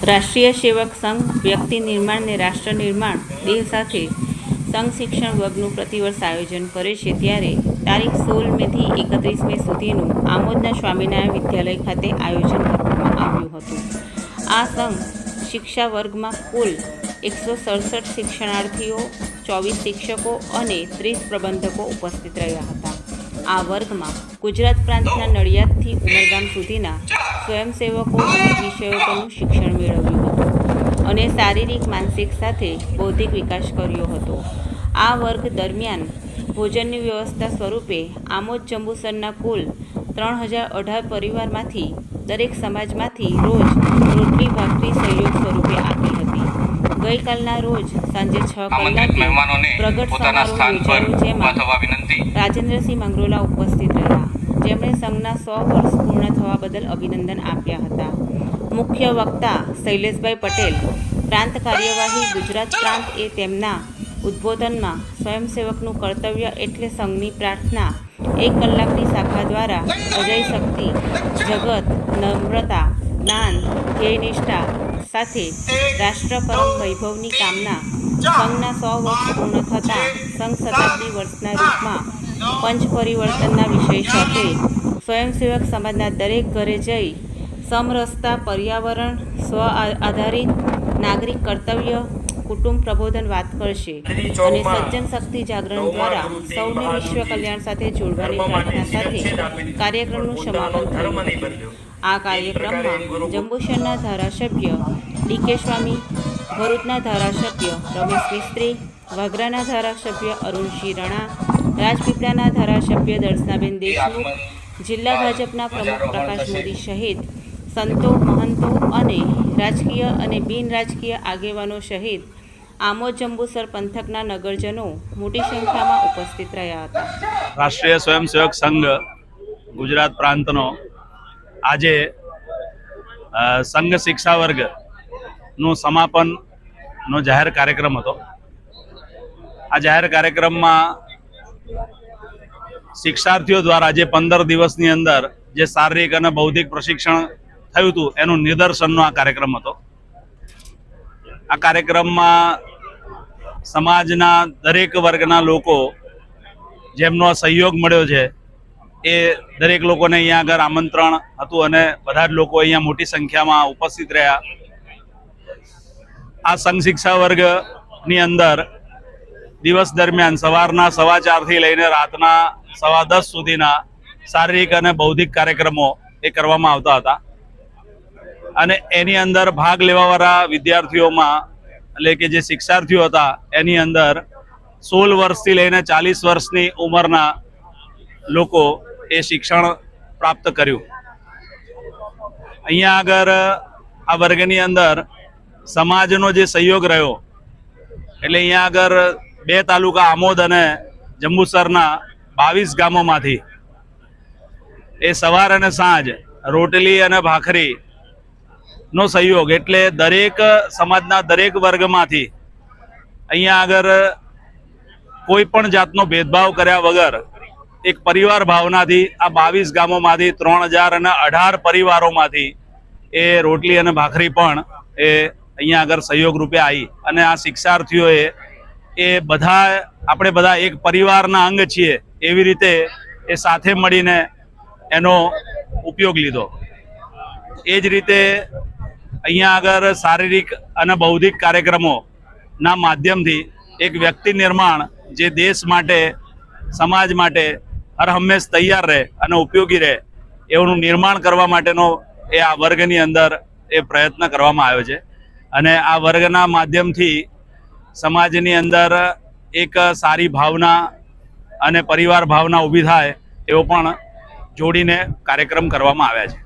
રાષ્ટ્રીય સેવક સંઘ વ્યક્તિ નિર્માણ ને રાષ્ટ્ર નિર્માણ દેહ સાથે સંઘ શિક્ષણ વર્ગનું પ્રતિવર્ષ આયોજન કરે છે, ત્યારે તારીખ 16 મેથી 31 મે સુધીનું આમોદના સ્વામિનારાયણ વિદ્યાલય ખાતે આયોજન કરવામાં આવ્યું હતું. આ સંઘ શિક્ષા વર્ગમાં કુલ 167 શિક્ષણાર્થીઓ, 24 શિક્ષકો અને 30 પ્રબંધકો ઉપસ્થિત રહ્યા હતા. આ વર્ગમાં ગુજરાત પ્રાંતના નડિયાદથી ઉમરગામ સુધીના સ્વયંસેવકો વિવિધ વિષયો પરનું શિક્ષણ મેળવ્યું હતું અને શારીરિક, માનસિક સાથે બૌદ્ધિક વિકાસ કર્યો હતો. આ વર્ગ દરમિયાન ભોજનની વ્યવસ્થા સ્વરૂપે આમોદ જંબુસરના કુલ 3018 પરિવારમાંથી દરેક સમાજમાંથી રોજ રોટલી ભાખરી સહયોગ સ્વરૂપે આપી હતી. ગઈકાલના રોજ સાંજે 6 કલાકે પ્રગટ સમારોહ યોજાયો, જેમાં રાજેન્દ્રસિંહ મંગરોલા ઉપસ્થિત રહ્યા, જેમણે સંઘના 100 વર્ષ પૂર્ણ થવા બદલ અભિનંદન આપ્યા હતા. મુખ્ય વક્તા શૈલેષભાઈ પટેલ, પ્રાંત કાર્યવાહી ગુજરાત પ્રાંત એ તેમના ઉદ્બોધનમાં સ્વયંસેવકનું કર્તવ્ય એટલે સંઘની પ્રાર્થના 1 કલાકની શાખા દ્વારા અજય શક્તિ, જગત, નમ્રતા, જ્ઞાન, ધ્યેયનિષ્ઠા સાથે રાષ્ટ્ર પરમ વૈભવની કામના, સંઘના 100 વર્ષ પૂર્ણ થતાં સંઘ શતાબ્દી વર્ષના રૂપમાં પંચ પરિવર્તનના વિષય સાથે સ્વયંસેવક સમાજના દરેક ઘરે જઈ સમરસતા, પર્યાવરણ, સ્વ આધારિત નાગરિક કર્તવ્ય, કુટુંબ પ્રબોધન વાત કરશે અને સજ્જન શક્તિ જાગરણ દ્વારા સૌને વિશ્વ કલ્યાણ સાથે જોડવાની પ્રાર્થના સાથે કાર્યક્રમનું સમાપન થયું. આ કાર્યક્રમમાં જંબુસરના ધારાસભ્ય ડી.કે. સ્વામી, ભરૂચના ધારાસભ્ય રમેશ મિસ્ત્રી, વાગરાના ધારાસભ્ય અરુણસિંહ રણા, રાજપીપળાના ધારાસભ્ય દર્શનાબેન દેશમુખ, જિલ્લા ભાજપના પ્રમુખ પ્રકાશ મોદી સહિત સંતો, મહંતો અને રાજકીય અને બિન રાજકીય આગેવાનો સહિત આમોદ જંબુસર પંથકના નગરજનો મોટી સંખ્યામાં ઉપસ્થિત રહ્યા હતા. રાષ્ટ્રીય સ્વયંસેવક સંઘ ગુજરાત પ્રાંતનો આજે સંઘ શિક્ષા વર્ગનું સમાપનનો જાહેર કાર્યક્રમ હતો. આ જાહેર કાર્યક્રમમાં શિક્ષાર્થીઓ દ્વારા જે 15 દિવસની અંદર જે શારીરિક અને બૌદ્ધિક પ્રશિક્ષણ થયું હતું એનું નિદર્શનનો આ કાર્યક્રમ હતો. આ કાર્યક્રમમાં સમાજના દરેક વર્ગના લોકો જેમનો સહયોગ મળ્યો છે એ દરેક લોકોને અહીંયા આગળ આમંત્રણ હતું અને બધા જ લોકો અહીંયા મોટી સંખ્યામાં ઉપસ્થિત રહ્યા. આ સંઘ શિક્ષા વર્ગની અંદર દિવસ દરમિયાન સવારના 4:15 થી લઈને રાતના 10:15 સુધીના શારીરિક અને બૌદ્ધિક કાર્યક્રમો એ કરવામાં આવતા હતા અને એની અંદર ભાગ લેવાવાળા વિદ્યાર્થીઓમાં એટલે કે જે શિક્ષાર્થીઓ હતા એની અંદર 16 વર્ષથી લઈને 40 વર્ષની ઉંમરના લોકો એ શિક્ષણ પ્રાપ્ત કર્યું. અહીંયા આગળ આ વર્ગની અંદર સમાજનો જે સહયોગ રહ્યો એટલે અહીંયા આગળ 2 તાલુકા આમોદ અને જંબુસરના 22 ગામોમાંથી એ સવાર અને સાંજ રોટલી અને ભાખરી નો સહયોગ એટલે દરેક સમાજના દરેક વર્ગમાંથી અહીંયા આગળ કોઈ પણ જાતનો ભેદભાવ કર્યા વગર એક પરિવાર ભાવનાથી આ 22 ગામોમાંથી 3018 પરિવારોમાંથી એ રોટલી અને ભાખરી પણ એ અહીંયા આગળ સહયોગ રૂપે આવી અને આ શિક્ષાર્થીઓએ એ બધા આપણે બધા એક પરિવારના અંગ છીએ એવી રીતે એ સાથે મળીને એનો ઉપયોગ લીધો. એ જ રીતે અહીંયા આગળ શારીરિક અને બૌદ્ધિક કાર્યક્રમોના માધ્યમથી એક વ્યક્તિ નિર્માણ જે દેશ માટે, સમાજ માટે હર હંમેશ તૈયાર રહે અને ઉપયોગી રહે એવું નિર્માણ કરવા માટેનો એ આ વર્ગની અંદર એ પ્રયત્ન કરવામાં આવ્યો છે અને આ વર્ગના માધ્યમથી સમાજની અંદર એક સારી ભાવના અને પરિવાર ભાવના ઊભી થાય એવો પણ જોડીને કાર્યક્રમ કરવામાં આવ્યા છે.